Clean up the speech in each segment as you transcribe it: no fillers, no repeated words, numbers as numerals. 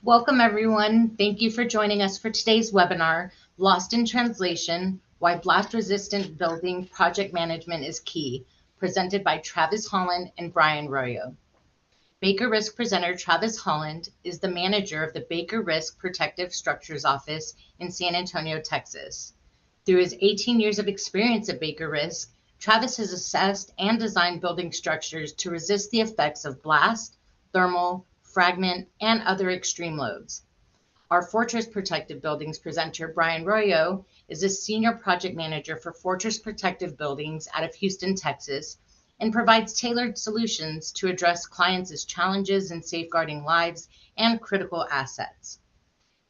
Welcome, everyone. Thank you for joining us for today's webinar, Lost in Translation, Why Blast-Resistant Building Project Management is Key, presented by Travis Holland and Brian Royo. Baker Risk presenter Travis Holland is the manager of the Baker Risk Protective Structures Office in San Antonio, Texas. Through his 18 years of experience at Baker Risk, Travis has assessed and designed building structures to resist the effects of blast, thermal, fragment, and other extreme loads. Our Fortress Protective Buildings presenter, Brian Royo, is a senior project manager for Fortress Protective Buildings out of Houston, Texas, and provides tailored solutions to address clients' challenges in safeguarding lives and critical assets.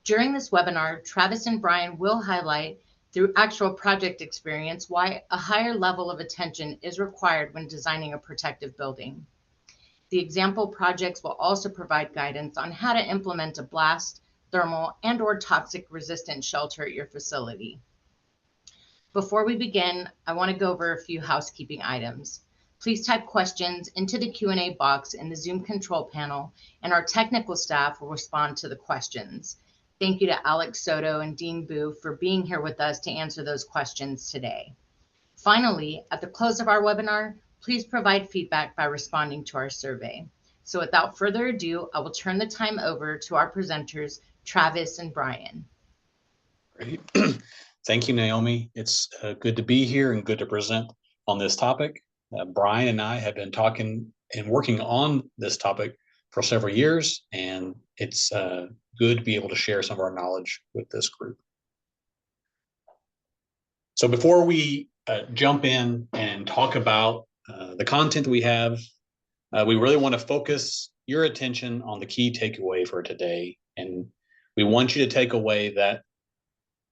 During this webinar, Travis and Brian will highlight through actual project experience why a higher level of attention is required when designing a protective building. The example projects will also provide guidance on how to implement a blast, thermal, and/or toxic resistant shelter at your facility. Before we begin, I want to go over a few housekeeping items. Please type questions into the Q&A box in the Zoom control panel, and our technical staff will respond to the questions. Thank you to Alex Soto and Dean Boo for being here with us to answer those questions today. Finally, at the close of our webinar, please provide feedback by responding to our survey. So without further ado, I will turn the time over to our presenters, Travis and Brian. Great. Thank you, Naomi. It's good to be here and good to present on this topic. Brian and I have been talking and working on this topic for several years, and it's good to be able to share some of our knowledge with this group. So before we jump in and talk about the content we have, we really want to focus your attention on the key takeaway for today. And we want you to take away that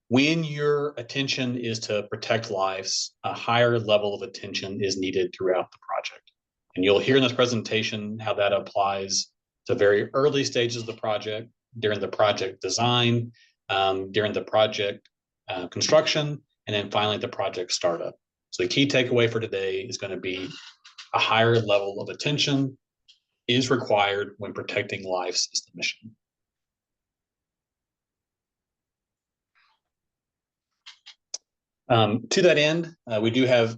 when your attention is to protect lives, a higher level of attention is needed throughout the project. And you'll hear in this presentation how that applies to very early stages of the project, during the project design, during the project construction, and then finally the project startup. So the key takeaway for today is going to be a higher level of attention is required when protecting lives is the mission. To that end, we do have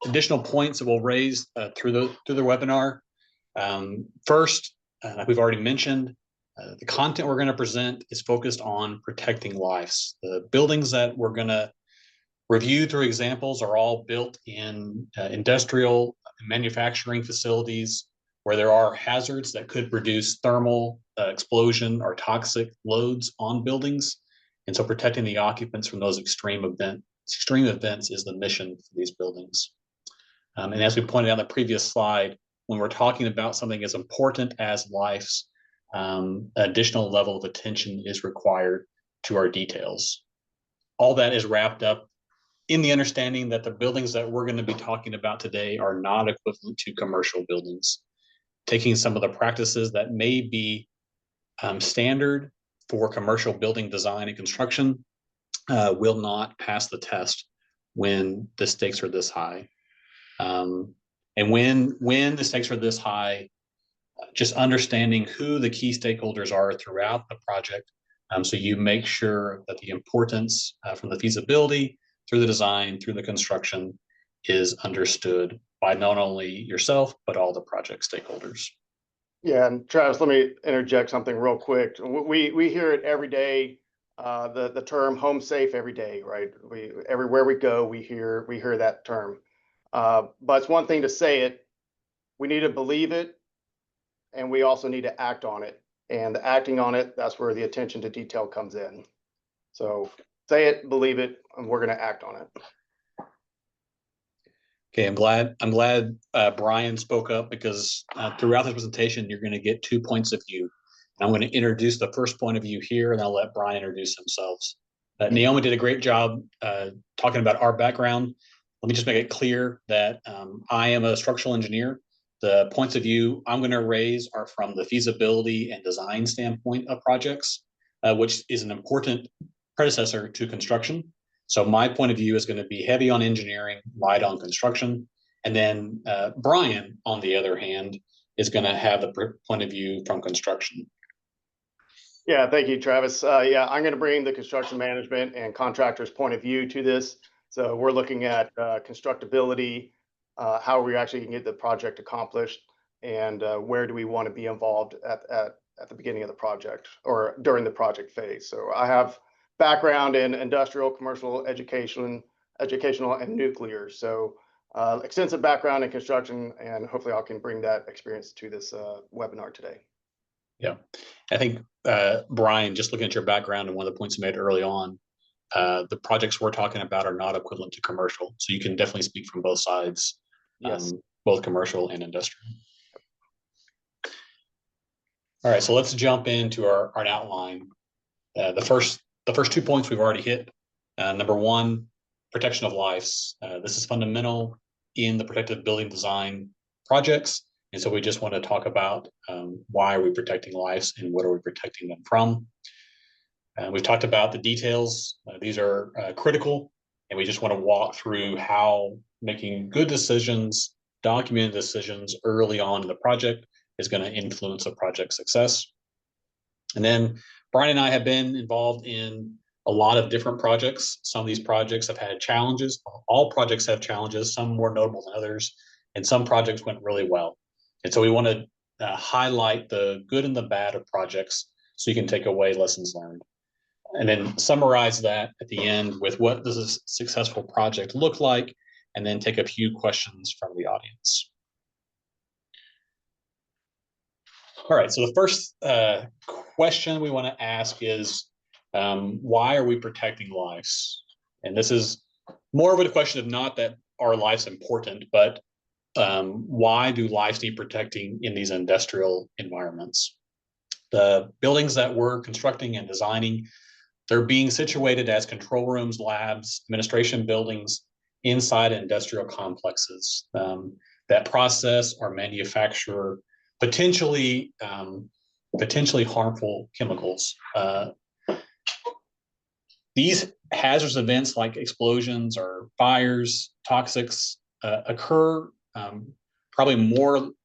additional points that we'll raise through the webinar. First, like we've already mentioned, the content we're going to present is focused on protecting lives. The buildings that we're going to review through examples are all built in industrial manufacturing facilities where there are hazards that could produce thermal explosion or toxic loads on buildings. And so protecting the occupants from those extreme events is the mission for these buildings. And as we pointed out in the previous slide, when we're talking about something as important as lives, an additional level of attention is required to our details. All that is wrapped up in the understanding that the buildings that we're going to be talking about today are not equivalent to commercial buildings. Taking some of the practices that may be standard for commercial building design and construction will not pass the test when the stakes are this high. And when the stakes are this high, just understanding who the key stakeholders are throughout the project, so you make sure that the importance from the feasibility through the design, through the construction is understood by not only yourself, but all the project stakeholders. Yeah, and Travis, let me interject something real quick. We hear it every day, the term home safe every day, right? Everywhere we go, we hear that term. But it's one thing to say it, we need to believe it, and we also need to act on it. And the acting on it, that's where the attention to detail comes in. So say it, believe it, and we're going to act on it. Okay, I'm glad Brian spoke up, because throughout this presentation, you're going to get 2 points of view. And I'm going to introduce the first point of view here, and I'll let Brian introduce themselves. Naomi did a great job talking about our background. Let me just make it clear that I am a structural engineer. The points of view I'm going to raise are from the feasibility and design standpoint of projects, which is an important predecessor to construction. So my point of view is going to be heavy on engineering, light on construction. And then Brian, on the other hand, is going to have the point of view from construction. Yeah, thank you, Travis. Yeah, I'm going to bring the construction management and contractors' point of view to this. So we're looking at constructability, how we actually can get the project accomplished, and where do we want to be involved at the beginning of the project or during the project phase. So I have background in industrial, commercial, educational, and nuclear. So extensive background in construction, and hopefully I can bring that experience to this webinar today. Yeah, I think, Brian, just looking at your background and one of the points you made early on, the projects we're talking about are not equivalent to commercial. So you can definitely speak from both sides, Yes. both commercial and industrial. All right, so let's jump into our outline. The first 2 points we've already hit. Number one, protection of lives. This is fundamental in the protective building design projects. And so we just want to talk about why are we protecting lives and what are we protecting them from. We've talked about the details. These are critical, and we just want to walk through how making good decisions, documented decisions early on in the project is going to influence a project success. And then Brian and I have been involved in a lot of different projects. Some of these projects have had challenges. All projects have challenges, some more notable than others, and some projects went really well. And so we want to highlight the good and the bad of projects so you can take away lessons learned. And then summarize that at the end with what does a successful project look like, and then take a few questions from the audience. All right, so the first question we want to ask is, why are we protecting lives? And this is more of a question of not that our life's important, but why do lives need protecting in these industrial environments? The buildings that we're constructing and designing, they're being situated as control rooms, labs, administration buildings inside industrial complexes that process or manufacture potentially harmful chemicals. These hazardous events like explosions or fires, toxics occur probably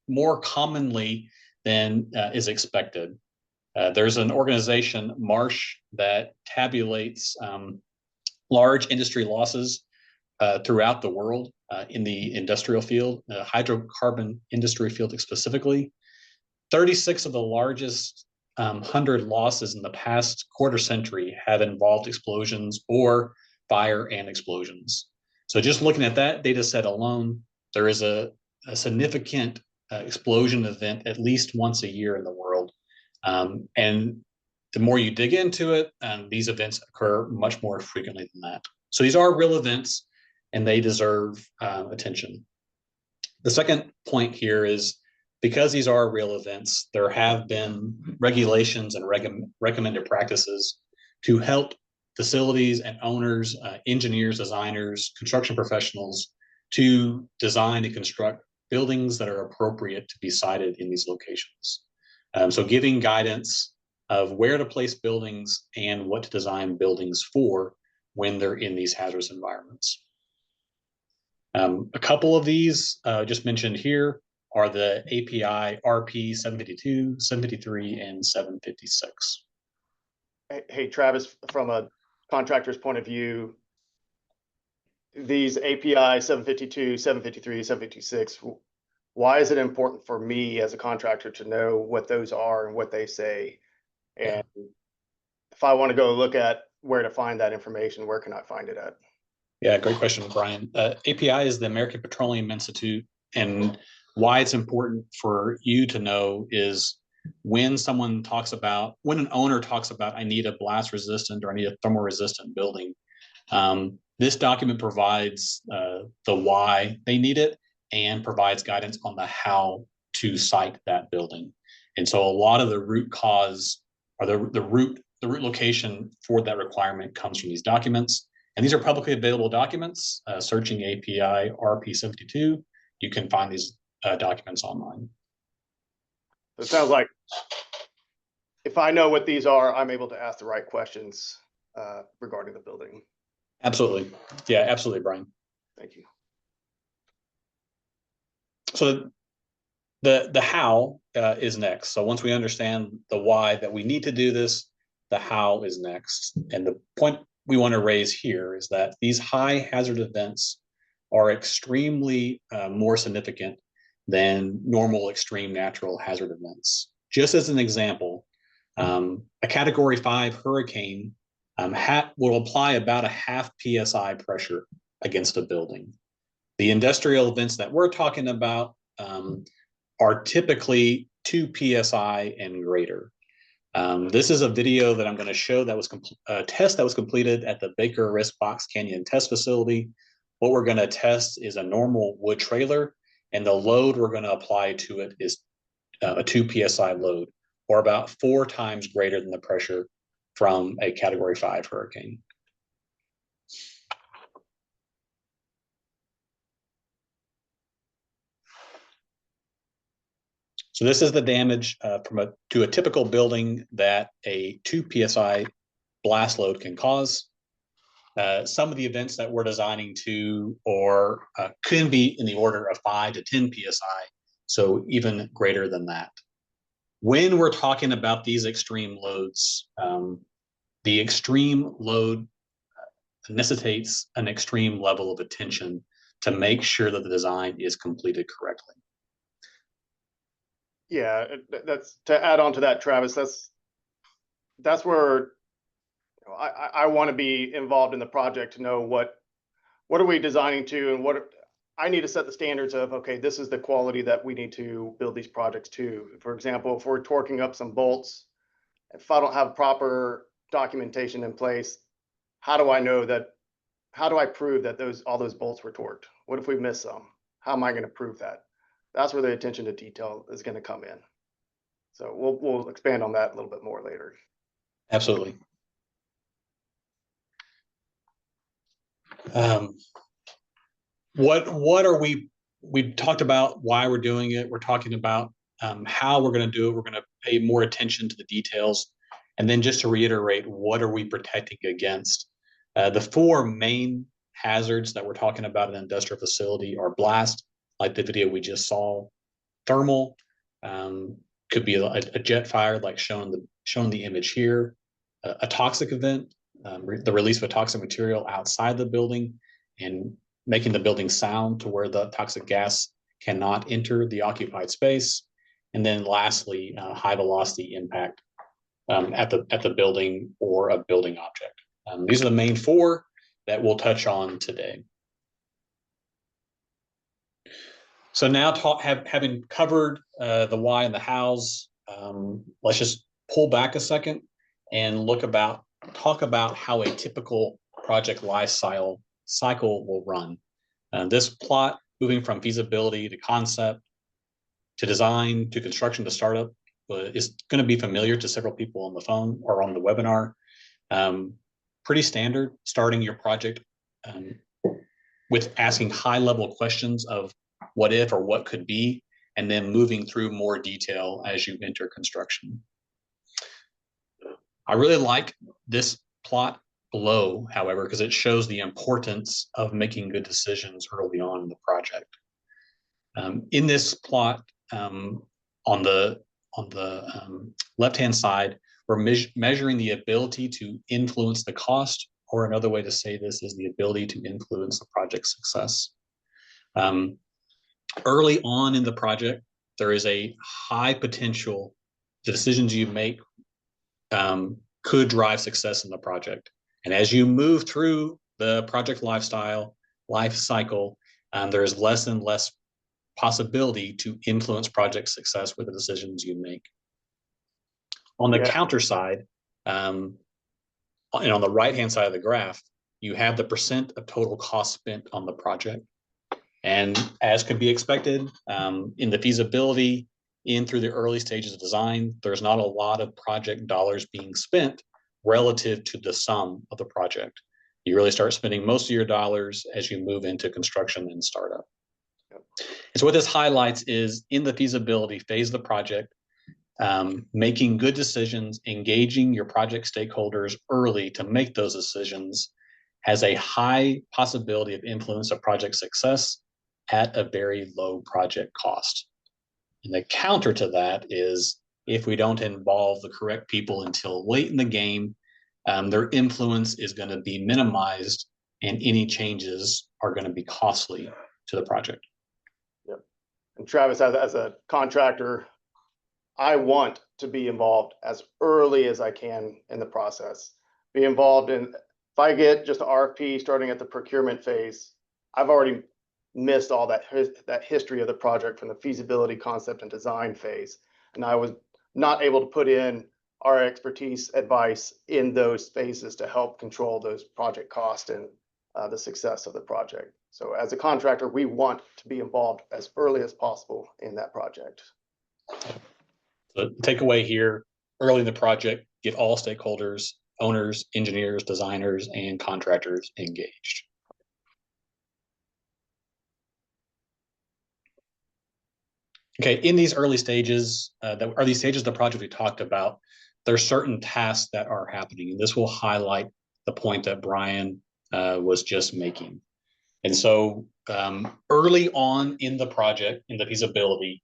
more commonly than is expected. There's an organization, Marsh, that tabulates large industry losses throughout the world in the industrial field, hydrocarbon industry field specifically. 36 of the largest 100 losses in the past quarter century have involved explosions or fire and explosions. So just looking at that data set alone, there is a significant explosion event at least once a year in the world. And the more you dig into it, these events occur much more frequently than that. So these are real events, and they deserve attention. The second point here is, because these are real events, there have been regulations and recommended practices to help facilities and owners, engineers, designers, construction professionals to design and construct buildings that are appropriate to be sited in these locations. So giving guidance of where to place buildings and what to design buildings for when they're in these hazardous environments. A couple of these just mentioned here are the API RP 752, 753, and 756. Hey, Travis, from a contractor's point of view, these API 752, 753, 756, why is it important for me as a contractor to know what those are and what they say? And if I want to go look at where to find that information, where can I find it at? Yeah, great question, Brian. API is the American Petroleum Institute, and why it's important for you to know is when an owner talks about, I need a blast resistant or I need a thermal resistant building, this document provides the why they need it and provides guidance on the how to site that building. And so a lot of the root cause or the root location for that requirement comes from these documents. And these are publicly available documents. Searching API RP72, you can find these documents online. It sounds like if I know what these are, I'm able to ask the right questions regarding the building. Absolutely. Yeah, absolutely, Brian. Thank you. So the how is next. So once we understand the why that we need to do this, the how is next. And the point we want to raise here is that these high hazard events are extremely more significant than normal extreme natural hazard events. Just as an example, a Category 5 hurricane will apply about a half PSI pressure against a building. The industrial events that we're talking about are typically 2 PSI and greater. This is a video that I'm going to show that was a test that was completed at the Baker Risk Box Canyon Test Facility. What we're going to test is a normal wood trailer, and the load we're going to apply to it is a 2 PSI load, or about 4 times greater than the pressure from a Category 5 hurricane. So this is the damage to a typical building that a 2 PSI blast load can cause. Some of the events that we're designing to or can be in the order of 5 to 10 PSI, so even greater than that. When we're talking about these extreme loads, the extreme load necessitates an extreme level of attention to make sure that the design is completed correctly. Yeah, that's to add on to that, Travis. That's where I want to be involved in the project to know what are we designing to, and what I need to set the standards of. Okay, this is the quality that we need to build these projects to. For example, if we're torquing up some bolts, if I don't have proper documentation in place, how do I know that? How do I prove that all those bolts were torqued? What if we miss some? How am I going to prove that? That's where the attention to detail is going to come in. So we'll expand on that a little bit more later. Absolutely. What are we talked about why we're doing it. We're talking about how we're going to do it. We're going to pay more attention to the details. And then just to reiterate, what are we protecting against? The 4 main hazards that we're talking about in an industrial facility are blast, like the video we just saw, thermal, could be a jet fire like shown the image here, a toxic event, the release of a toxic material outside the building and making the building sound to where the toxic gas cannot enter the occupied space. And then lastly, high velocity impact at the building or a building object. These are the main 4 that we'll touch on today. So now having covered the why and the hows, let's just pull back a second and talk about how a typical project life cycle will run. This plot, moving from feasibility to concept to design to construction to startup, is going to be familiar to several people on the phone or on the webinar. Pretty standard, starting your project with asking high-level questions of what if or what could be, and then moving through more detail as you enter construction. I really like this plot below, however, because it shows the importance of making good decisions early on in the project. In this plot, on the left-hand side, we're measuring the ability to influence the cost, or another way to say this is the ability to influence the project's success. Early on in the project, there is a high potential the decisions you make could drive success in the project. And as you move through the project life cycle, there is less and less possibility to influence project success with the decisions you make. On the counter side, and on the right-hand side of the graph, you have the percent of total cost spent on the project. And as could be expected, in the feasibility, through the early stages of design, there's not a lot of project dollars being spent relative to the sum of the project. You really start spending most of your dollars as you move into construction and startup. And so what this highlights is in the feasibility phase of the project, making good decisions, engaging your project stakeholders early to make those decisions has a high possibility of influence of project success at a very low project cost. And the counter to that is if we don't involve the correct people until late in the game, their influence is going to be minimized and any changes are going to be costly to the project. Yep. And Travis, as a contractor, I want to be involved as early as I can in the process. Be involved in, if I get just an RFP starting at the procurement phase, I've already missed all that history of the project from the feasibility, concept, and design phase. And I was not able to put in our expertise advice in those phases to help control those project costs and the success of the project. So as a contractor, we want to be involved as early as possible in that project. The takeaway here, early in the project, get all stakeholders, owners, engineers, designers, and contractors engaged. Okay, in these early stages, that are these stages of the project we talked about, there are certain tasks that are happening, and this will highlight the point that Brian was just making. And so early on in the project, in the feasibility,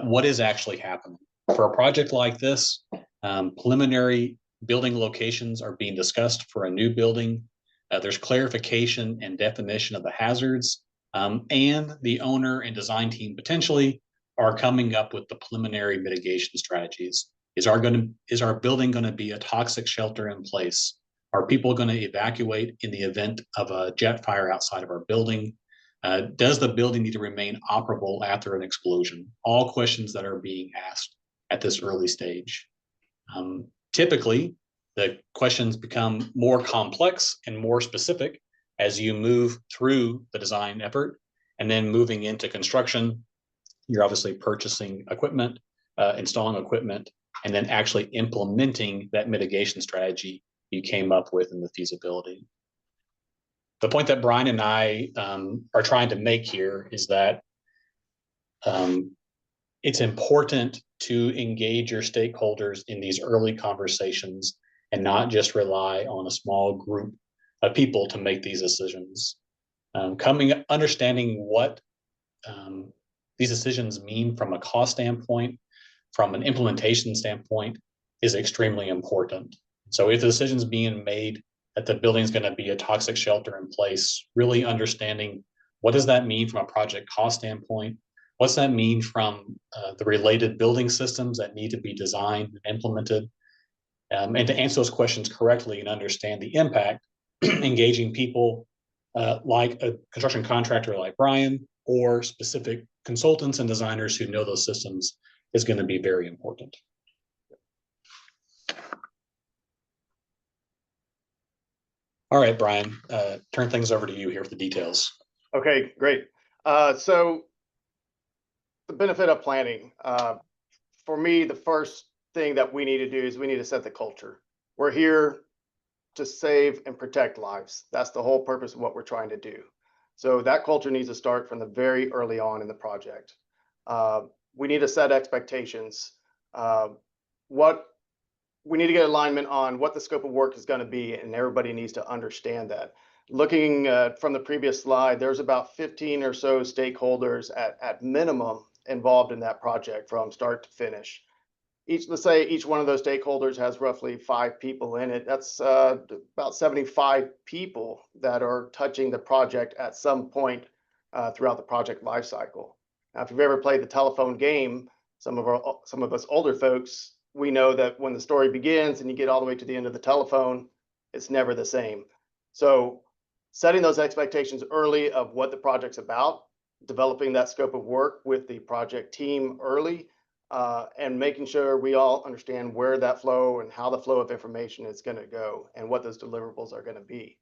what is actually happening? For a project like this, preliminary building locations are being discussed for a new building. There's clarification and definition of the hazards, and the owner and design team potentially are coming up with the preliminary mitigation strategies. Is our building going to be a toxic shelter in place? Are people going to evacuate in the event of a jet fire outside of our building? Does the building need to remain operable after an explosion? All questions that are being asked at this early stage. Typically, the questions become more complex and more specific as you move through the design effort, and then moving into construction. You're obviously purchasing equipment, installing equipment, and then actually implementing that mitigation strategy you came up with in the feasibility. The point that Brian and I are trying to make here is that it's important to engage your stakeholders in these early conversations and not just rely on a small group of people to make these decisions. Understanding what these decisions mean from a cost standpoint, from an implementation standpoint, is extremely important. So if the decision is being made that the building is going to be a toxic shelter in place, really understanding what does that mean from a project cost standpoint? What's that mean from the related building systems that need to be designed and implemented? And to answer those questions correctly and understand the impact, engaging people like a construction contractor like Brian, or specific consultants and designers who know those systems, is going to be very important. All right, Brian, turn things over to you here for the details. Okay, great. So the benefit of planning. For me, the first thing that we need to do is we need to set the culture. We're here to save and protect lives. That's the whole purpose of what we're trying to do. So that culture needs to start from the very early on in the project. We need to set expectations. We need to get alignment on what the scope of work is going to be, and everybody needs to understand that. Looking from the previous slide, there's about 15 or so stakeholders at minimum involved in that project from start to finish. Let's say each one of those stakeholders has roughly 5 people in it. That's about 75 people that are touching the project at some point throughout the project lifecycle. Now, if you've ever played the telephone game, some of us older folks, we know that when the story begins and you get all the way to the end of the telephone, it's never the same. So setting those expectations early of what the project's about, developing that scope of work with the project team early, and making sure we all understand where that flow and how the flow of information is going to go and what those deliverables are going to be.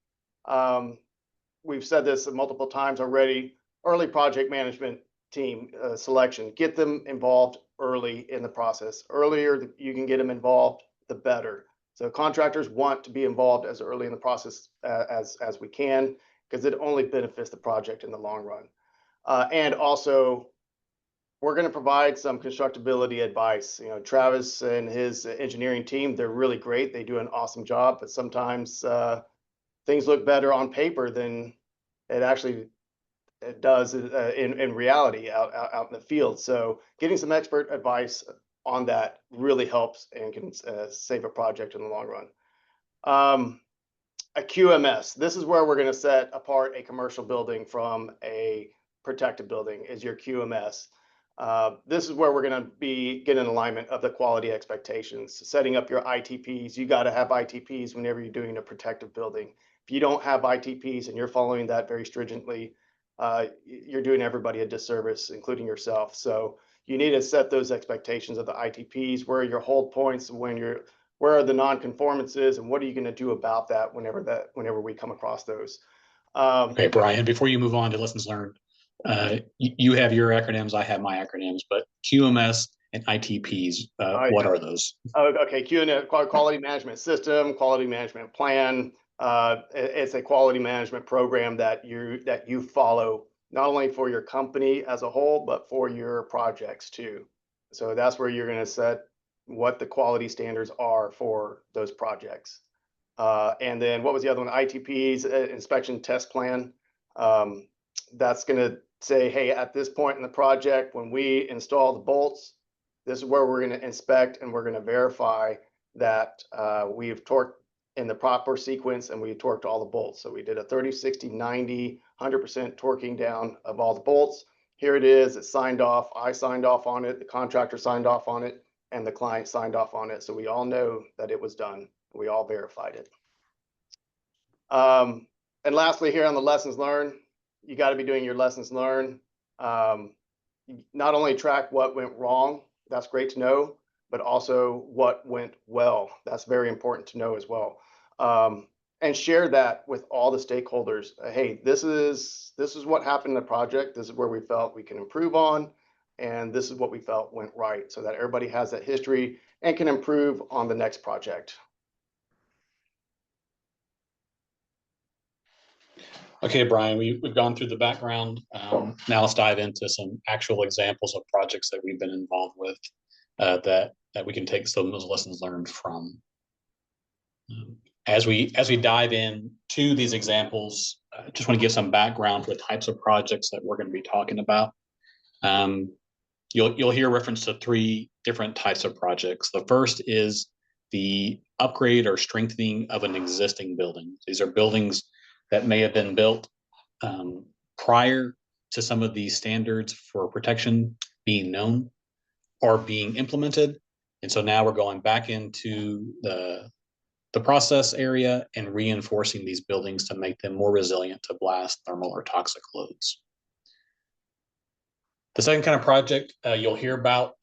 We've said this multiple times already, early project management team selection, get them involved early in the process. Earlier you can get them involved, the better. So contractors want to be involved as early in the process as we can, because it only benefits the project in the long run. And also, we're going to provide some constructability advice. You know, Travis and his engineering team, they're really great. They do an awesome job, but sometimes things look better on paper than it actually does in reality out in the field. So getting some expert advice on that really helps and can save a project in the long run. A QMS, this is where we're going to set apart a commercial building from a protected building, is your QMS. This is where we're going to be getting alignment of the quality expectations, setting up your ITPs. You got to have ITPs whenever you're doing a protective building. If you don't have ITPs and you're following that very stringently, you're doing everybody a disservice, including yourself. So you need to set those expectations of the ITPs. Where are your hold points? Where are the non-conformances, and what are you going to do about that whenever we come across those? Okay, Brian, before you move on to lessons learned, you have your acronyms, I have my acronyms, but QMS and ITPs, what are those? Okay, QMS, quality management system, quality management plan. It's a quality management program that you follow, not only for your company as a whole, but for your projects too. So that's where you're going to set what the quality standards are for those projects. And then what was the other one? ITPs, inspection test plan. That's going to say, hey, at this point in the project, when we install the bolts, this is where we're going to inspect and we're going to verify that we've torqued in the proper sequence and we torqued all the bolts. So we did a 30, 60, 90, 100% torquing down of all the bolts. Here it is. It's signed off. I signed off on it. The contractor signed off on it, and the client signed off on it. So we all know that it was done. We all verified it. And lastly, here on the lessons learned, you got to be doing your lessons learned. Not only track what went wrong, that's great to know, but also what went well. That's very important to know as well. And share that with all the stakeholders. Hey, this is what happened in the project. This is where we felt we can improve on, and this is what we felt went right, so that everybody has that history and can improve on the next project. Okay, Brian, we've gone through the background. Now let's dive into some actual examples of projects that we've been involved with that we can take some of those lessons learned from. As we dive in to these examples, I just want to give some background for the types of projects that we're going to be talking about. You'll hear reference to 3 different types of projects. The first is the upgrade or strengthening of an existing building. These are buildings that may have been built prior to some of these standards for protection being known or being implemented. And so now we're going back into the process area and reinforcing these buildings to make them more resilient to blast, thermal, or toxic loads. The second kind of project you'll hear about,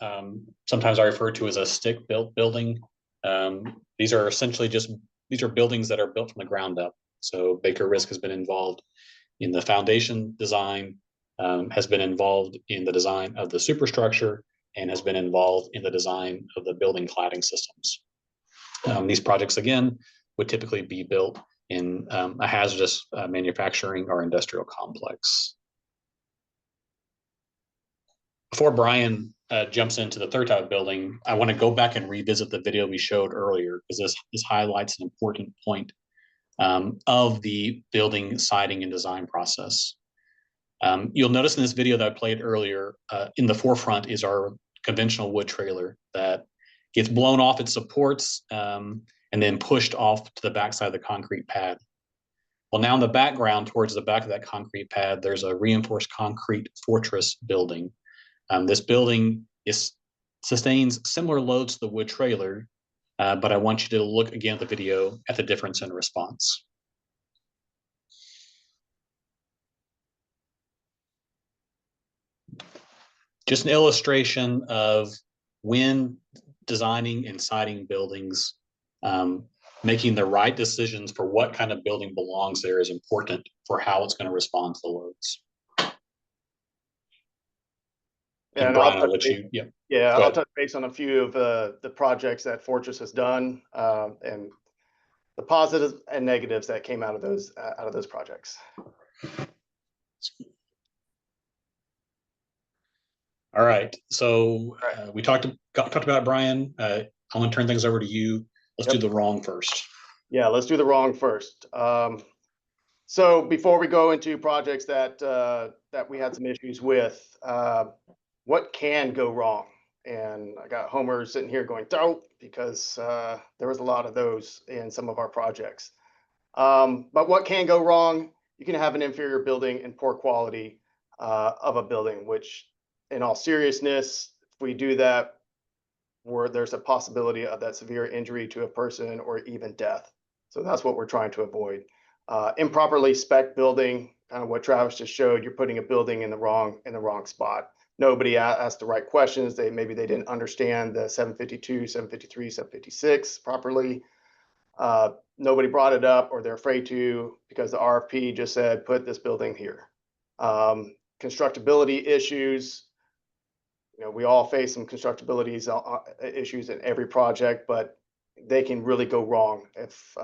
sometimes I refer to as a stick-built building. These are essentially these are buildings that are built from the ground up. So Baker Risk has been involved in the foundation design, has been involved in the design of the superstructure, and has been involved in the design of the building cladding systems. These projects, again, would typically be built in a hazardous manufacturing or industrial complex. Before Brian jumps into the third type of building, I want to go back and revisit the video we showed earlier, because this highlights an important point of the building siding and design process. You'll notice in this video that I played earlier, in the forefront is our conventional wood trailer that gets blown off its supports and then pushed off to the backside of the concrete pad. Well, now in the background, towards the back of that concrete pad, there's a reinforced concrete fortress building. This building sustains similar loads to the wood trailer, but I want you to look again at the video at the difference in response. Just an illustration of when designing and siding buildings, making the right decisions for what kind of building belongs there is important for how it's going to respond to the loads. And Brian, I'll touch base on a few of the projects that Fortress has done, and the positives and negatives that came out of those projects. All right. So we talked about Brian. I'm going to turn things over to you. Let's do the wrong first. Yeah, let's do the wrong first. So before we go into projects that we had some issues with, what can go wrong? And I got Homer sitting here going, "Don't," because there was a lot of those in some of our projects. But what can go wrong? You can have an inferior building and poor quality of a building, which, in all seriousness, if we do that, where there's a possibility of that severe injury to a person or even death. So that's what we're trying to avoid. Improperly spec building, kind of what Travis just showed, you're putting a building in the wrong spot. Nobody asked the right questions. Maybe they didn't understand the 752, 753, 756 properly. Nobody brought it up, or they're afraid to, because the RFP just said, put this building here. Constructability issues. We all face some constructability issues in every project, but they can really go wrong if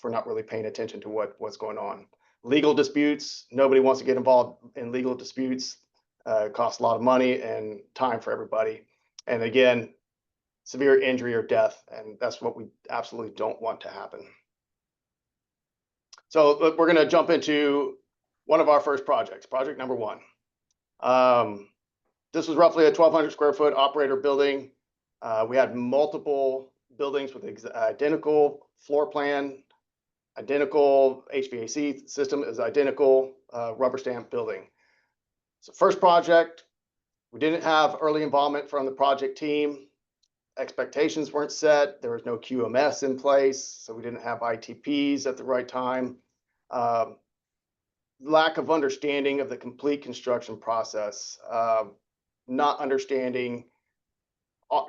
we're not really paying attention to what's going on. Legal disputes. Nobody wants to get involved in legal disputes. It costs a lot of money and time for everybody. And again, severe injury or death, and that's what we absolutely don't want to happen. So we're going to jump into one of our first projects, project number 1. This was roughly a 1,200 square foot operator building. We had multiple buildings with identical floor plan, identical HVAC system is identical, rubber stamp building. So first project, we didn't have early involvement from the project team. Expectations weren't set. There was no QMS in place, so we didn't have ITPs at the right time. Lack of understanding of the complete construction process. Not understanding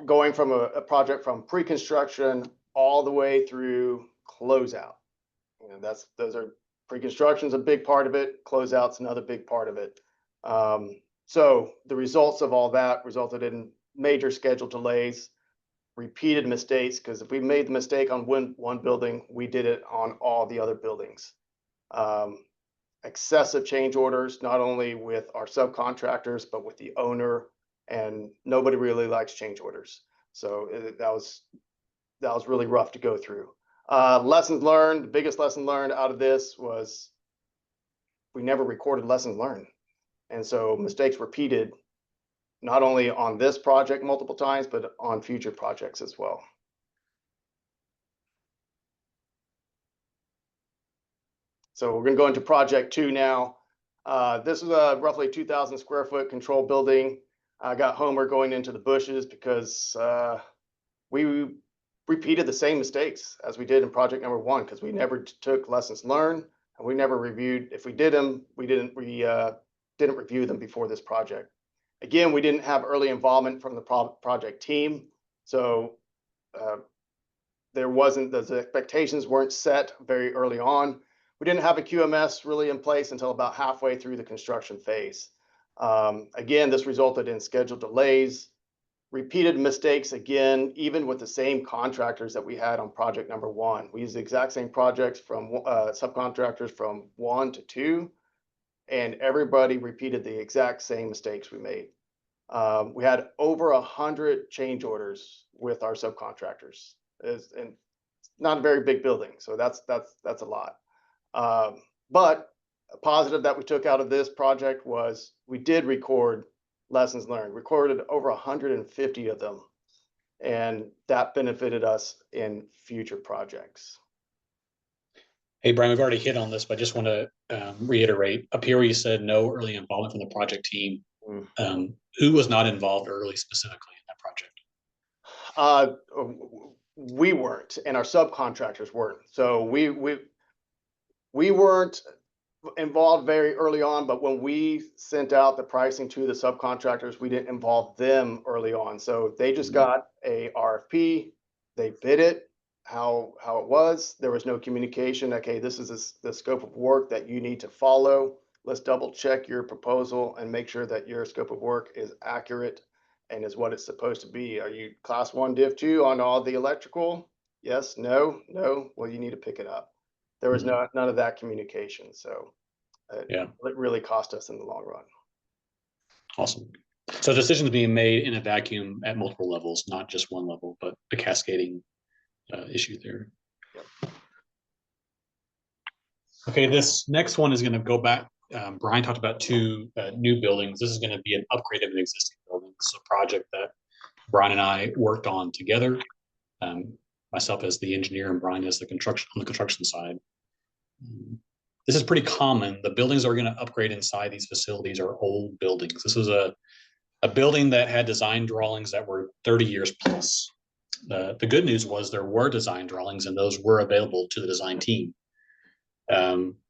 going from a project from pre-construction all the way through closeout. Those are pre-construction's a big part of it. Closeout's another big part of it. So the results of all that resulted in major schedule delays, repeated mistakes, because if we made the mistake on one building, we did it on all the other buildings. Excessive change orders, not only with our subcontractors, but with the owner, and nobody really likes change orders. So that was really rough to go through. Lessons learned, the biggest lesson learned out of this was we never recorded lessons learned. And so mistakes repeated, not only on this project multiple times, but on future projects as well. So we're going to go into project 2 now. This is a roughly 2,000 square foot control building. I got Homer going into the bushes because we repeated the same mistakes as we did in project number 1, because we never took lessons learned, and we never reviewed. If we did them, we didn't review them before this project. Again, we didn't have early involvement from the project team, so those expectations weren't set very early on. We didn't have a QMS really in place until about halfway through the construction phase. Again, this resulted in schedule delays, repeated mistakes again, even with the same contractors that we had on project number 1. We used the exact same projects from subcontractors from 1 to 2, and everybody repeated the exact same mistakes we made. We had over 100 change orders with our subcontractors, and not a very big building, so that's a lot. But a positive that we took out of this project was we did record lessons learned, recorded over 150 of them, and that benefited us in future projects. Hey, Brian, we've already hit on this, but I just want to reiterate. Up here where you said no early involvement from the project team, who was not involved early specifically in that project? We weren't, and our subcontractors weren't. So we weren't involved very early on, but when we sent out the pricing to the subcontractors, we didn't involve them early on. So they just got a RFP, they bid it how it was. There was no communication. Okay, this is the scope of work that you need to follow. Let's double check your proposal and make sure that your scope of work is accurate and is what it's supposed to be. Are you class 1 div 2 on all the electrical? Yes, no. Well, you need to pick it up. There was none of that communication. So it really cost us in the long run. Awesome. So decisions being made in a vacuum at multiple levels, not just one level, but the cascading issue there. Yep. Okay, this next one is going to go back. Brian talked about 2 new buildings. This is going to be an upgrade of an existing building. This is a project that Brian and I worked on together. Myself as the engineer and Brian as the construction side. This is pretty common. The buildings that are going to upgrade inside these facilities are old buildings. This was a building that had design drawings that were 30 years plus. The good news was there were design drawings and those were available to the design team.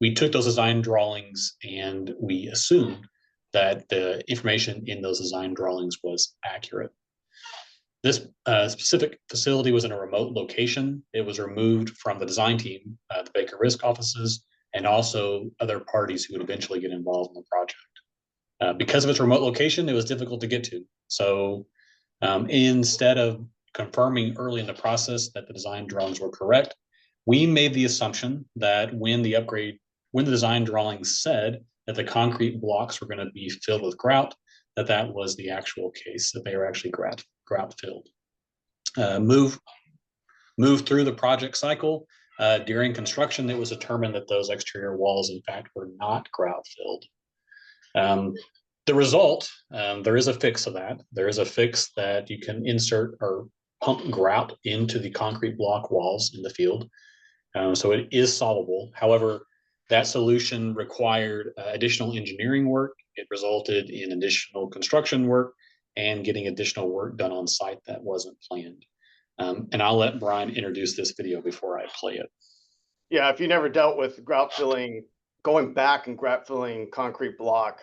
We took those design drawings and we assumed that the information in those design drawings was accurate. This specific facility was in a remote location. It was removed from the design team, the Baker Risk offices, and also other parties who would eventually get involved in the project. Because of its remote location, it was difficult to get to. So instead of confirming early in the process that the design drawings were correct, we made the assumption that when the design drawings said that the concrete blocks were going to be filled with grout, that was the actual case, that they were actually grout filled. Move through the project cycle. During construction, it was determined that those exterior walls, in fact, were not grout filled. The result, there is a fix of that. There is a fix that you can insert or pump grout into the concrete block walls in the field. So it is solvable. However, that solution required additional engineering work. It resulted in additional construction work and getting additional work done on site that wasn't planned. And I'll let Brian introduce this video before I play it. Yeah, if you never dealt with grout filling, going back and grout filling concrete block,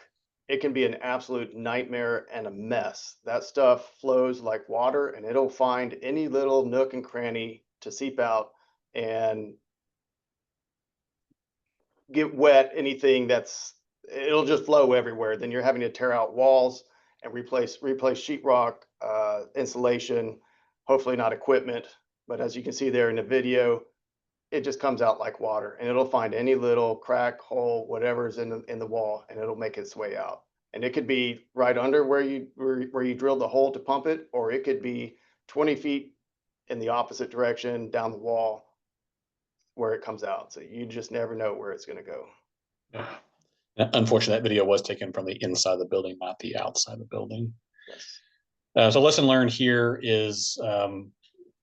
it can be an absolute nightmare and a mess. That stuff flows like water and it'll find any little nook and cranny to seep out and get wet. It'll just flow everywhere. Then you're having to tear out walls and replace sheetrock, insulation, hopefully not equipment. But as you can see there in the video, it just comes out like water and it'll find any little crack, hole, whatever's in the wall, and it'll make its way out. And it could be right under where you drilled the hole to pump it, or it could be 20 feet in the opposite direction down the wall where it comes out. So you just never know where it's going to go. Yeah. Unfortunately, that video was taken from the inside of the building, not the outside of the building. Yes. So lesson learned here is,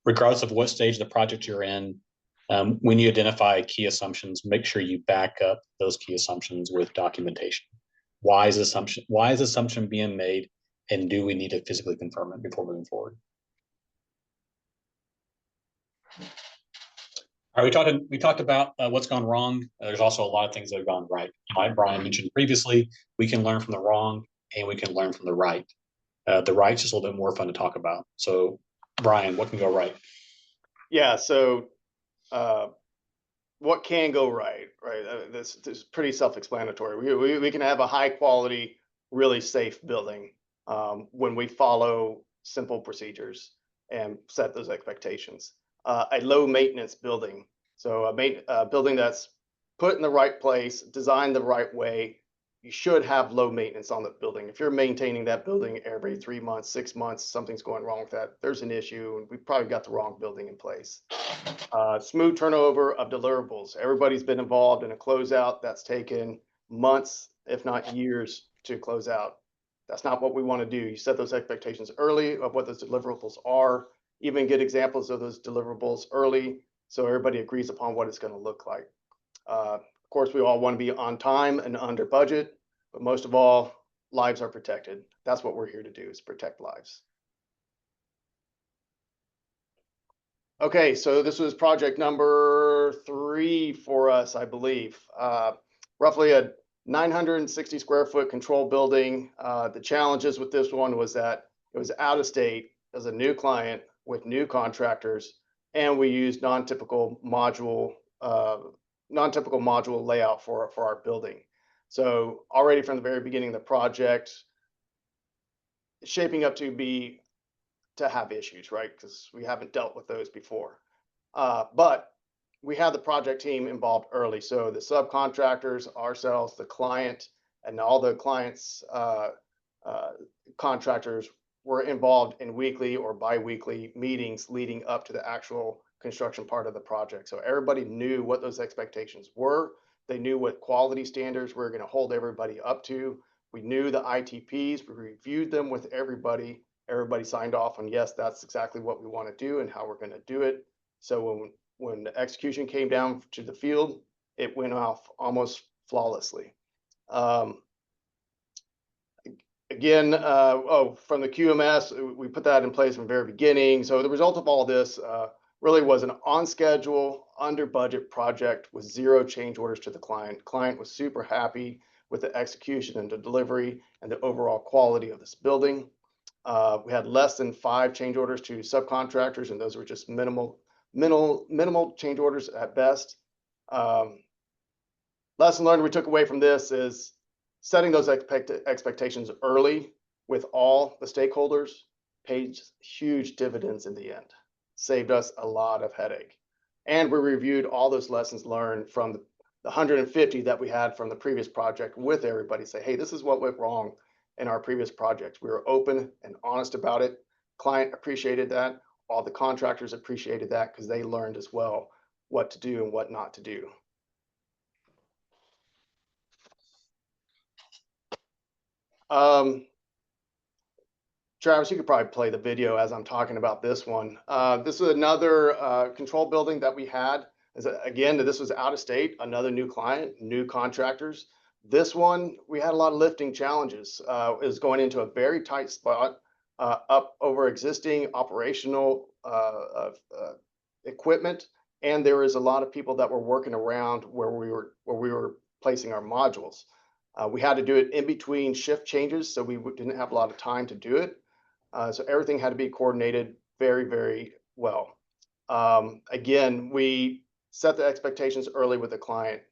regardless of what stage of the project you're in, when you identify key assumptions, make sure you back up those key assumptions with documentation. Why is assumption being made, and do we need to physically confirm it before moving forward? All right, we talked about what's gone wrong. There's also a lot of things that have gone right. Like Brian mentioned previously, we can learn from the wrong and we can learn from the right. The right's just a little bit more fun to talk about. So, Brian, what can go right? Yeah. So, what can go right? Right. This is pretty self-explanatory. We can have a high quality, really safe building when we follow simple procedures and set those expectations. A low maintenance building. So a building that's put in the right place, designed the right way. You should have low maintenance on the building. If you're maintaining that building every 3 months, 6 months, something's going wrong with that, there's an issue, and we probably got the wrong building in place. Smooth turnover of deliverables. Everybody's been involved in a closeout that's taken months, if not years, to close out. That's not what we want to do. You set those expectations early of what those deliverables are, even get examples of those deliverables early so everybody agrees upon what it's going to look like. Of course, we all want to be on time and under budget, but most of all, lives are protected. That's what we're here to do, is protect lives. Okay, so this was project number 3 for us, I believe. Roughly a 960 square foot control building. The challenges with this one was that it was out of state as a new client with new contractors, and we used non-typical module layout for our building. So already from the very beginning of the project, it's shaping up to have issues, right? Because we haven't dealt with those before. But we had the project team involved early. So the subcontractors, ourselves, the client, and all the clients' contractors were involved in weekly or bi-weekly meetings leading up to the actual construction part of the project. So everybody knew what those expectations were. They knew what quality standards we were going to hold everybody up to. We knew the ITPs, we reviewed them with everybody, Everybody signed off on, yes, that's exactly what we want to do and how we're going to do it. So when the execution came down to the field, it went off almost flawlessly. Again, from the QMS, we put that in place from the very beginning. So the result of all this really was an on schedule, under budget project with 0 change orders to the client. Client was super happy with the execution and the delivery and the overall quality of this building. We had less than 5 change orders to subcontractors, and those were just minimal change orders at best. Lesson learned we took away from this is setting those expectations early with all the stakeholders paid huge dividends in the end. Saved us a lot of headache. And we reviewed all those lessons learned from the 150 that we had from the previous project with everybody. Say, hey, this is what went wrong in our previous project. We were open and honest about it. Client appreciated that. All the contractors appreciated that because they learned as well what to do and what not to do. Travis, you could probably play the video as I'm talking about this one. This is another control building that we had. Again, this was out of state, another new client, new contractors. This one, we had a lot of lifting challenges. It was going into a very tight spot up over existing operational equipment. And there was a lot of people that were working around where we were placing our modules. We had to do it in between shift changes, so we didn't have a lot of time to do it. So everything had to be coordinated very, very well. Again, we set the expectations early with the client.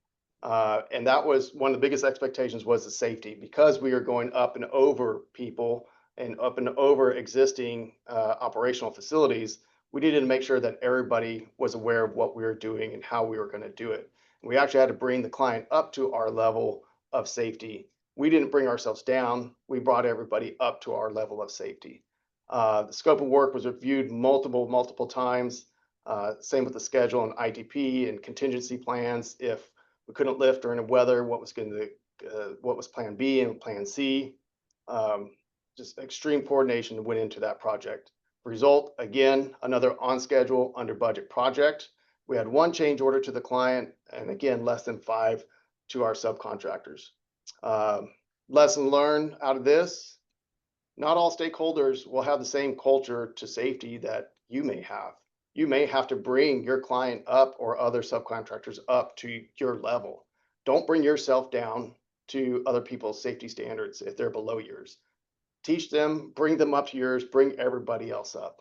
And that was one of the biggest expectations, was the safety, because we are going up and over people and up and over existing operational facilities. We needed to make sure that everybody was aware of what we were doing and how we were going to do it. We actually had to bring the client up to our level of safety. We didn't bring ourselves down. We brought everybody up to our level of safety. The scope of work was reviewed multiple times. Same with the schedule and ITP and contingency plans. If we couldn't lift during the weather, what was plan B and plan C? Just extreme coordination went into that project. Result, again, another on schedule, under budget project. We had 1 change order to the client, and again, less than 5 to our subcontractors. Lesson learned out of this: not all stakeholders will have the same culture to safety that you may have. You may have to bring your client up or other subcontractors up to your level. Don't bring yourself down to other people's safety standards if they're below yours. Teach them, bring them up to yours, bring everybody else up.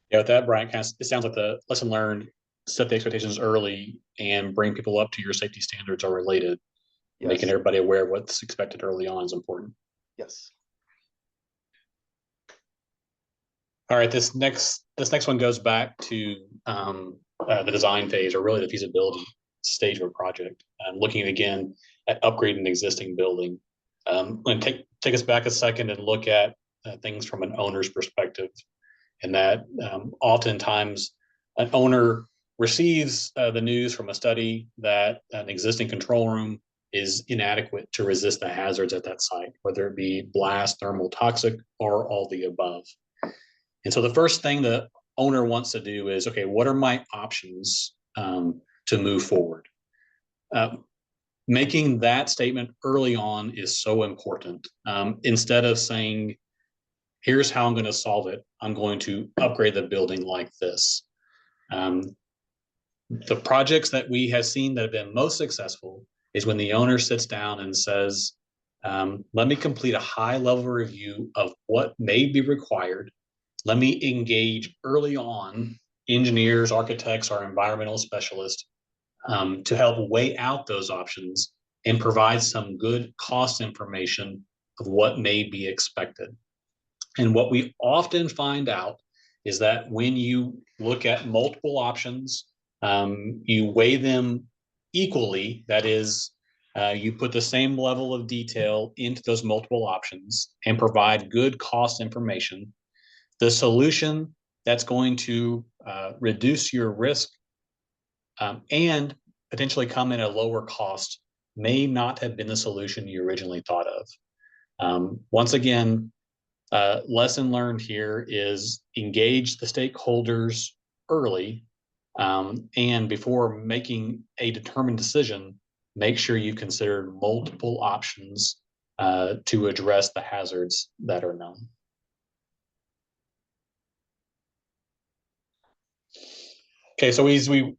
Yeah, with that, Brian, it sounds like the lesson learned: set the expectations early and bring people up to your safety standards are related. Yes. Making everybody aware of what's expected early on is important. Yes. All right, this next one goes back to the design phase, or really the feasibility stage of a project. Looking again at upgrading an existing building. And take us back a second and look at things from an owner's perspective. And that oftentimes an owner receives the news from a study that an existing control room is inadequate to resist the hazards at that site, whether it be blast, thermal, toxic, or all the above. And so the first thing the owner wants to do is, okay, what are my options to move forward? Making that statement early on is so important. Instead of saying, here's how I'm going to solve it, I'm going to upgrade the building like this. The projects that we have seen that have been most successful is when the owner sits down and says, let me complete a high level review of what may be required. Let me engage early on engineers, architects, or environmental specialists to help weigh out those options and provide some good cost information of what may be expected. And what we often find out is that when you look at multiple options, you weigh them equally. That is, you put the same level of detail into those multiple options and provide good cost information. The solution that's going to reduce your risk and potentially come in at a lower cost may not have been the solution you originally thought of. Once again, Lesson learned here is engage the stakeholders early, and before making a determined decision, make sure you consider multiple options to address the hazards that are known. Okay, so as we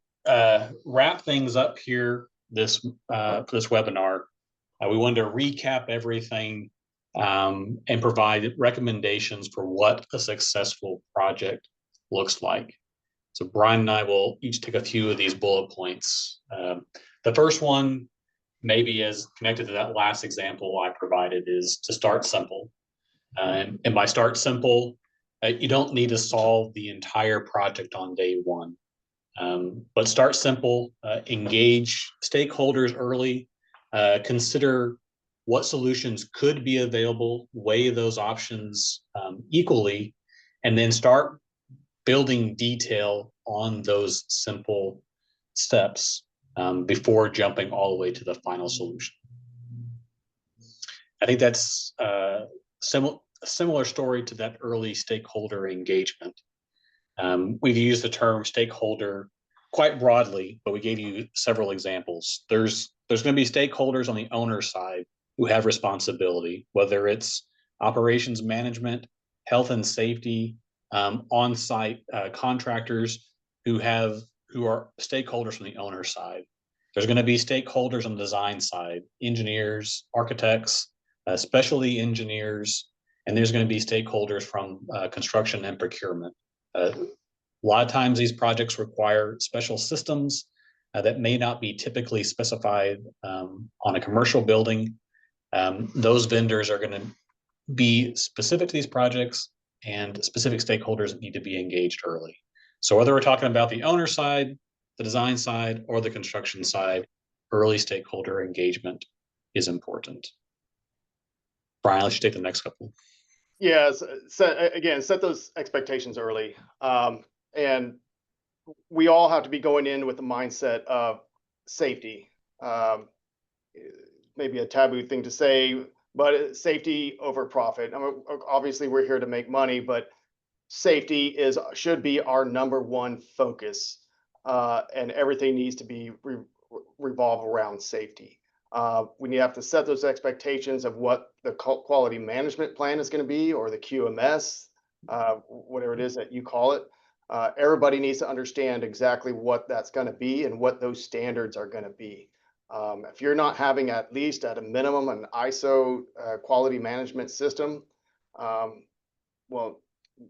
wrap things up here for this webinar, we wanted to recap everything and provide recommendations for what a successful project looks like. So Brian and I will each take a few of these bullet points. The first one, maybe as connected to that last example I provided, is to start simple. And by start simple, you don't need to solve the entire project on day one. But start simple, engage stakeholders early, consider what solutions could be available, weigh those options equally, and then start building detail on those simple steps before jumping all the way to the final solution. I think that's a similar story to that early stakeholder engagement. We've used the term stakeholder quite broadly, but we gave you several examples. There's going to be stakeholders on the owner side who have responsibility, whether it's operations management, health and safety, on-site contractors who are stakeholders from the owner side. There's going to be stakeholders on the design side, engineers, architects, specialty engineers, and there's going to be stakeholders from construction and procurement. A lot of times these projects require special systems that may not be typically specified on a commercial building. Those vendors are going to be specific to these projects, and specific stakeholders need to be engaged early. So whether we're talking about the owner side, the design side, or the construction side, early stakeholder engagement is important. Brian, let's take the next couple. Yeah, set those expectations early. And we all have to be going in with the mindset of safety. Maybe a taboo thing to say, but safety over profit. I mean, obviously, we're here to make money, but safety should be our number one focus, and everything needs to be revolve around safety. We have to set those expectations of what the quality management plan is going to be, or the QMS, whatever it is that you call it. Everybody needs to understand exactly what that's going to be and what those standards are going to be. If you're not having at least at a minimum an ISO quality management system, well,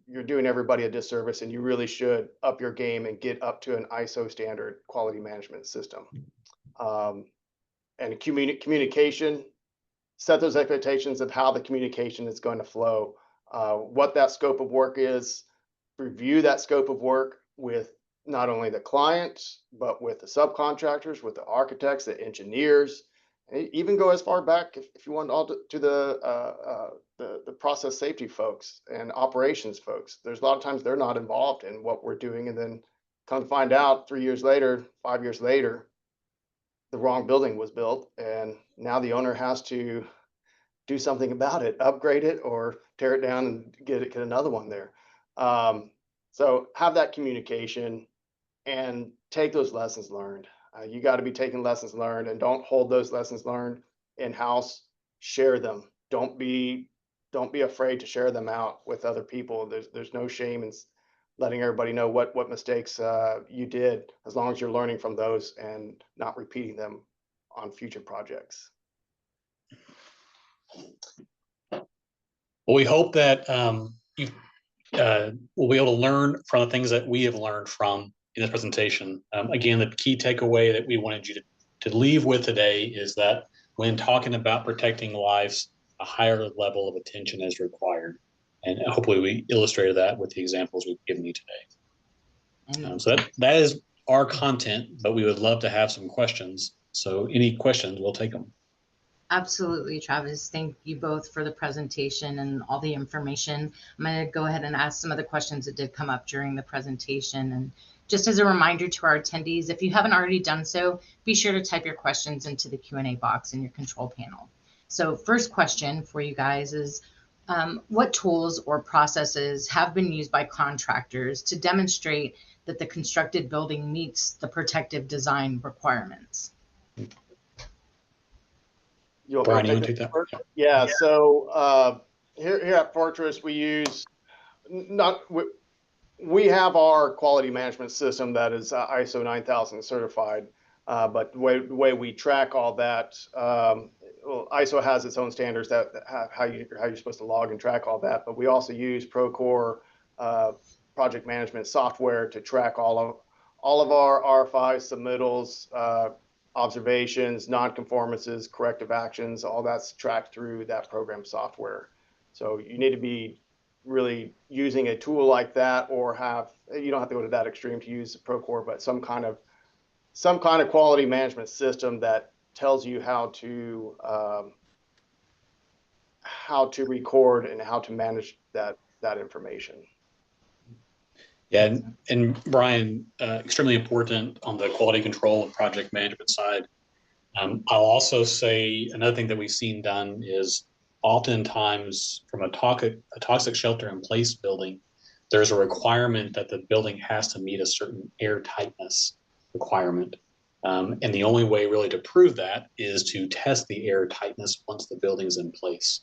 you're doing everybody a disservice, and you really should up your game and get up to an ISO standard quality management system. And communication, set those expectations of how the communication is going to flow, what that scope of work is, review that scope of work with not only the client, but with the subcontractors, with the architects, the engineers, and even go as far back if you want all to the process safety folks and operations folks. There's a lot of times they're not involved in what we're doing, and then come to find out 3 years later, 5 years later, the wrong building was built, and now the owner has to do something about it, upgrade it, or tear it down and get another one there. So have that communication and take those lessons learned. You got to be taking lessons learned, and don't hold those lessons learned in-house. Share them. Don't be afraid to share them out with other people. There's no shame in letting everybody know what mistakes you did, as long as you're learning from those and not repeating them on future projects. Well, we hope that you will be able to learn from the things that we have learned from in this presentation. Again, the key takeaway that we wanted you to leave with today is that when talking about protecting lives, a higher level of attention is required. And hopefully we illustrated that with the examples we've given you today. So that is our content, but we would love to have some questions. So any questions, we'll take them. Absolutely, Travis. Thank you both for the presentation and all the information. I'm going to go ahead and ask some of the questions that did come up during the presentation. And just as a reminder to our attendees, if you haven't already done so, be sure to type your questions into the Q&A box in your control panel. So first question for you guys is, What tools or processes have been used by contractors to demonstrate that the constructed building meets the protective design requirements? You want me Brian, to you want take to take that that? first? Yeah, so here at Fortress, we use not we have our quality management system that is ISO 9000 certified, but the way we track all that, well, ISO has its own standards that how you're supposed to log and track all that. But we also use Procore project management software to track all of our RFIs, submittals, observations, non-conformances, corrective actions. All that's tracked through that program software. So you need to be really using a tool like that, or you don't have to go to that extreme to use Procore, but some kind of quality management system that tells you how to record and how to manage that information. Yeah, and Brian, extremely important on the quality control and project management side. I'll also say another thing that we've seen done is oftentimes from a toxic shelter in place building, there's a requirement that the building has to meet a certain air tightness requirement. And the only way really to prove that is to test the air tightness once the building's in place.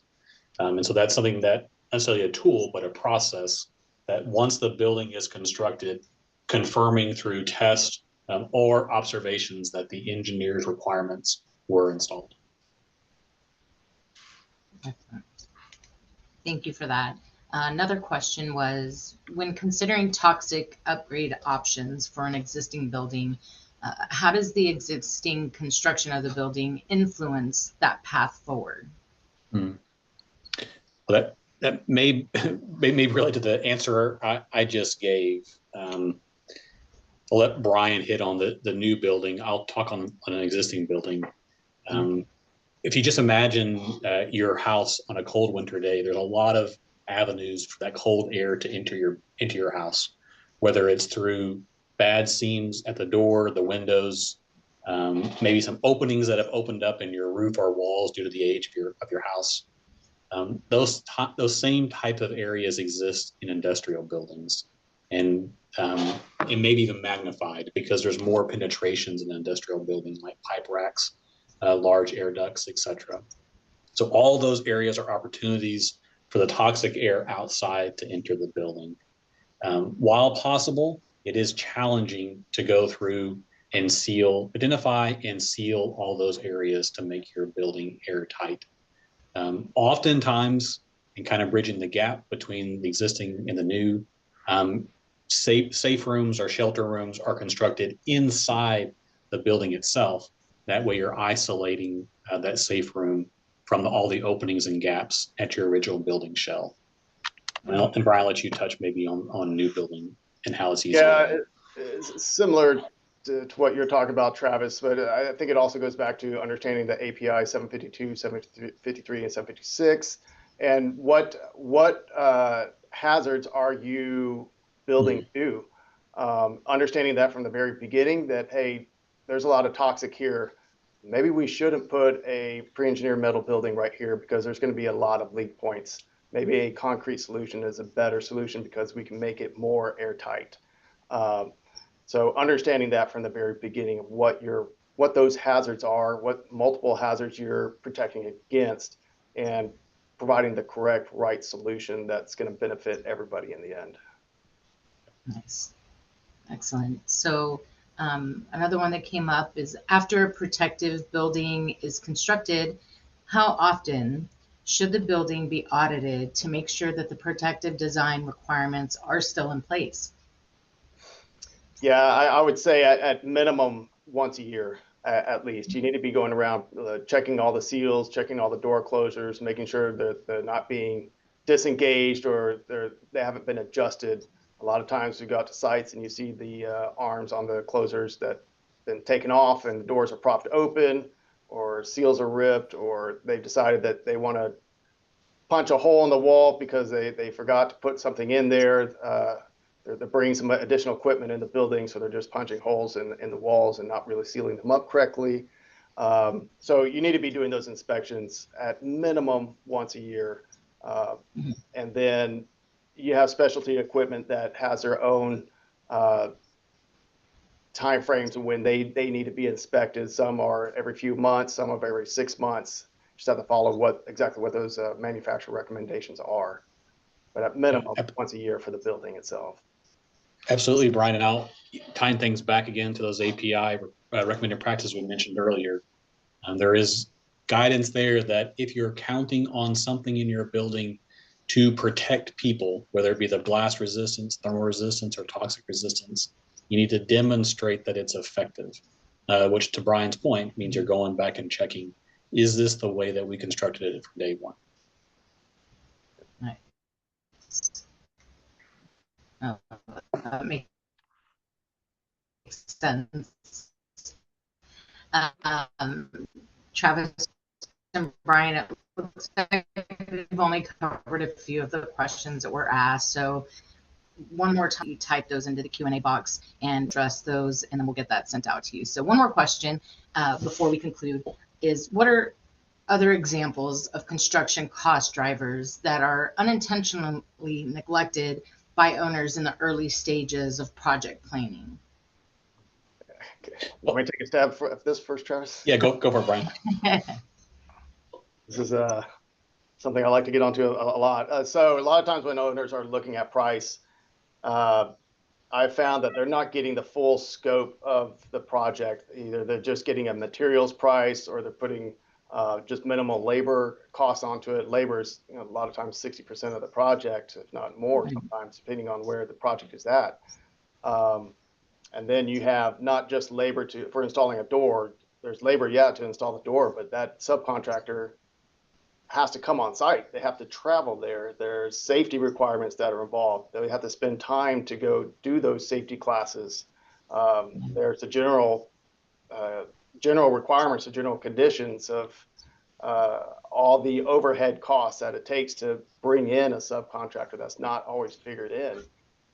And so that's something that not necessarily a tool, but a process that once the building is constructed, confirming through test or observations that the engineer's requirements were installed. Excellent. Thank you for that. Another question was, when considering toxic upgrade options for an existing building, how does the existing construction of the building influence that path forward? Hmm. Well, that may relate to the answer I just gave. I'll let Brian hit on the new building. I'll talk on an existing building. If you just imagine your house on a cold winter day, there's a lot of avenues for that cold air to enter your house, whether it's through bad seams at the door, the windows, maybe some openings that have opened up in your roof or walls due to the age of your house. Those same type of areas exist in industrial buildings, and maybe even magnified because there's more penetrations in industrial buildings like pipe racks, large air ducts, etc. So all those areas are opportunities for the toxic air outside to enter the building. While possible, it is challenging to go through and identify and seal all those areas to make your building airtight. Oftentimes, and kind of bridging the gap between the existing and the new, safe rooms or shelter rooms are constructed inside the building itself. That way you're isolating that safe room from all the openings and gaps at your original building shell. And Brian, I'll let you touch maybe on new building and how it's easier. Yeah, it's similar to what you're talking about, Travis, but I think it also goes back to understanding the API 752, 753, and 756, and what hazards are you building to? Understanding that from the very beginning, that hey, there's a lot of toxic here. Maybe we shouldn't put a pre-engineered metal building right here because there's going to be a lot of leak points. Maybe a concrete solution is a better solution because we can make it more airtight. So understanding that from the very beginning of what those hazards are, what multiple hazards you're protecting against, and providing the correct right solution that's going to benefit everybody in the end. Nice. Excellent. So another one that came up is, after a protective building is constructed, how often should the building be audited to make sure that the protective design requirements are still in place? Yeah, I would say at minimum once a year, at least. You need to be going around checking all the seals, checking all the door closures, making sure that they're not being disengaged or they haven't been adjusted. A lot of times we go out to sites and you see the arms on the closers that been taken off and the doors are propped open, or seals are ripped, or they've decided that they want to punch a hole in the wall because they forgot to put something in there. They're bringing some additional equipment in the building, so they're just punching holes in the walls and not really sealing them up correctly. So you need to be doing those inspections at minimum once a year. Mhm. And then you have specialty equipment that has their own time frames when they need to be inspected. Some are every few months, some are every 6 months. Just have to follow exactly what those manufacturer recommendations are. But at minimum, once a year for the building itself. Absolutely, Brian. And I'll tying things back again to those API recommended practices we mentioned earlier. There is guidance there that if you're counting on something in your building to protect people, whether it be the blast resistance, thermal resistance, or toxic resistance, you need to demonstrate that it's effective, which to Brian's point means you're going back and checking, is this the way that we constructed it from day one? Right. Oh, that makes sense. Travis and Brian, it looks like we've only covered a few of the questions that were asked. So one more time, you type those into the Q&A box and address those, and then we'll get that sent out to you. So one more question before we conclude is, what are other examples of construction cost drivers that are unintentionally neglected by owners in the early stages of project planning? Want me to take a stab at this first, Travis? Yeah, go for it, Brian. This is something I like to get onto a lot. So a lot of times when owners are looking at price, I found that they're not getting the full scope of the project. Either they're just getting a materials price, or they're putting just minimal labor costs onto it. Labor is, a lot of times 60% of the project, if not more, sometimes depending on where the project is at. And then you have not just labor for installing a door. There's labor, to install the door, but that subcontractor has to come on site. They have to travel there. There's safety requirements that are involved. They have to spend time to go do those safety classes. There's the general requirements, the general conditions of all the overhead costs that it takes to bring in a subcontractor that's not always figured in.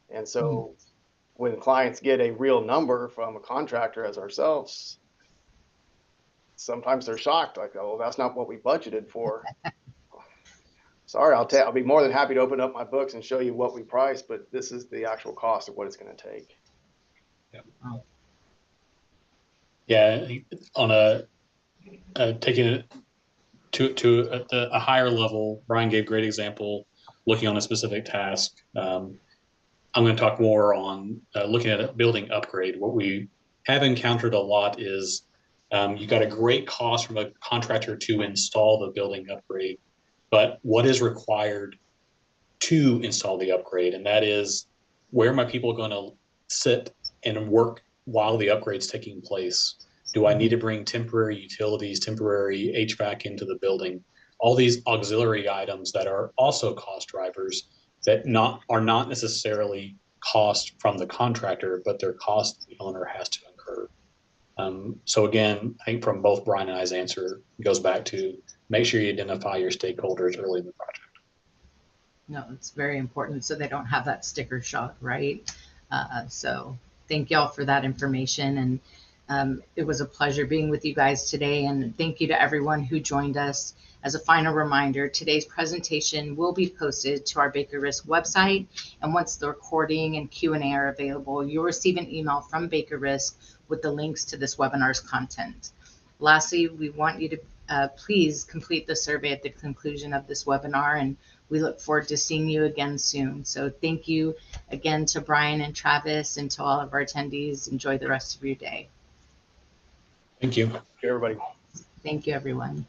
And so when clients get a real number from a contractor as ourselves, sometimes they're shocked, like, oh, that's not what we budgeted for. Sorry, I'll be more than happy to open up my books and show you what we priced, but this is the actual cost of what it's going to take. Yeah, on taking it to a higher level, Brian gave a great example looking on a specific task. I'm going to talk more on looking at a building upgrade. What we have encountered a lot is you got a great cost from a contractor to install the building upgrade, but what is required to install the upgrade? And that is, where are my people going to sit and work while the upgrade's taking place? Do I need to bring temporary utilities, temporary HVAC into the building? All these auxiliary items that are also cost drivers that are not necessarily cost from the contractor, but they're cost the owner has to incur. So again, I think from both Brian and I's answer, it goes back to make sure you identify your stakeholders early in the project. No, it's very important so they don't have that sticker shock, right? So thank y'all for that information. And it was a pleasure being with you guys today. And thank you to everyone who joined us. As a final reminder, today's presentation will be posted to our Baker Risk website. And once the recording and Q&A are available, you'll receive an email from Baker Risk with the links to this webinar's content. Lastly, we want you to please complete the survey at the conclusion of this webinar, and we look forward to seeing you again soon. So thank you again to Brian and Travis, and to all of our attendees. Enjoy the rest of your day. Thank you. Everybody. Thank you, everyone.